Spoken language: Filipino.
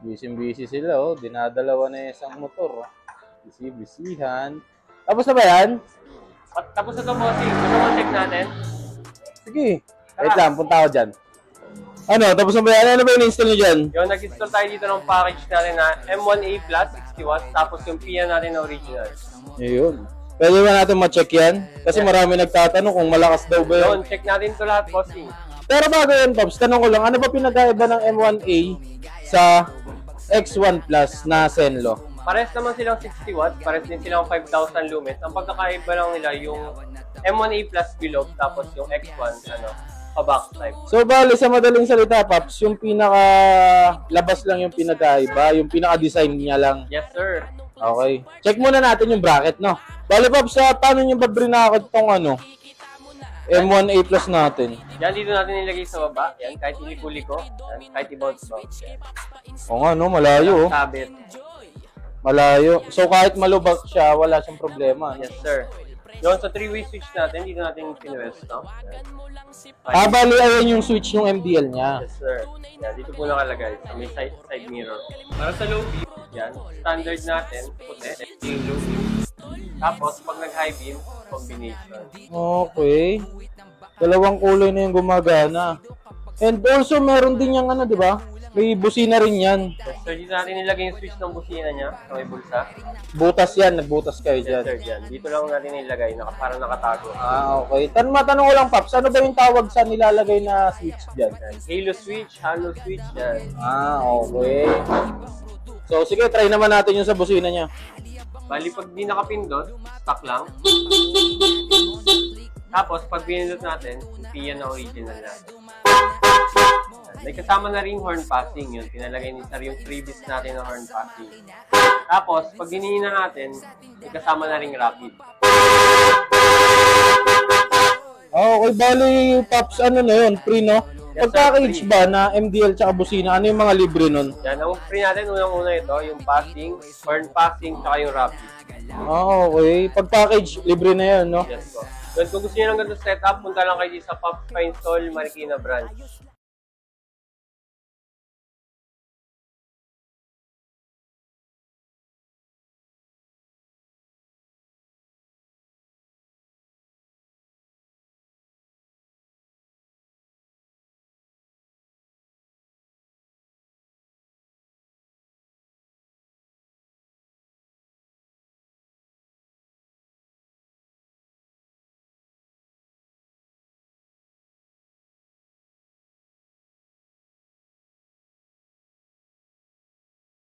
Busy sila, oh. Dinadalawa na yung isang motor, oh. Busy-busyhan. Tapos na ba yan? Tapos na ito, bossing. Gusto mo check natin? Sige. Wait lang, punta ako dyan. Ano, tapos na ba yan? Ano ba yung install nyo dyan? Yung nag-install tayo dito ng package natin na M1A Plus 60 watts, tapos yung PIA natin na original. Ayun. Pwede ba natin ma-check yan? Kasi marami nagtatanong kung malakas daw ba yun. Yun, check natin ito lahat, bossing. Pero bago yun, Pops, tanong ko lang, ano ba pinagkaiba ng M1A sa X1 Plus na Zenlo? Pares naman silang 60 watts, pares din silang 5,000 lumens. Ang pagkakaiba lang nila yung M1A Plus bilog, tapos yung X1, pa-box type. So, bali, sa madaling salita, Pops, yung pinaka-labas lang yung pinagkaiba, yung pinaka-design niya lang. Yes, sir. Okay. Check muna natin yung bracket, no? Bali, Pops, paano nyo ba brinakot tong M1A Plus natin? Yan, dito natin nilagay sa baba. Yan, kahit iliko-liko. Yan, kahit i-bounce-bounce. Oo nga, no? Malayo, oh. Sabit. Malayo. So, kahit malubak siya, wala siyang problema. Yes, sir. Yun, sa 3-way switch natin, dito natin pinwest, no? Bali, ayan yung switch ng MDL niya. Yes, sir. Yan, dito po nakalagay sa may side mirror. Para sa low beam, yan, standard natin, puti, yung low beam. Tapos, pag nag-high beam, combination. Okay. Dalawang kulay na yung gumagana. And also, meron din yung di ba? May busina rin yan. Yes, sir. Dito natin nilagay yung switch ng busina niya sa may bulsa. Butas yan. Nagbutas kayo Yes, dyan. sir. Yan. Dito lang natin nilagay, para nakatago. Okay. Matanong ko lang, Paps. Ano ba yung tawag sa nilalagay na switch dyan? Halo switch, halo switch, yan. Okay. So, sige. Try naman natin yung sa busina niya. Bali, pag di nakapindot, stock lang. Tapos, pag pinindot natin, hindi yan na original natin. May kasama na rin horn passing yun. Pinalagay ni Sir yung previous natin na horn passing. Tapos, pag dinihina natin, may kasama na rin rapid. Okay, bali, Paps, ano na yun? Free, no? Yes, Pag-package sir, ba na MDL tsaka busina, ano yung mga libre nun? Yan, ang free natin, unang-una ito, yung passing, horn passing, tsaka yung rapid. Okay. Pag-package, libre na yun, no? Yes po. Kung gusto nyo ng ganito setup, punta lang kayo sa Pops Pa Install Marikina branch.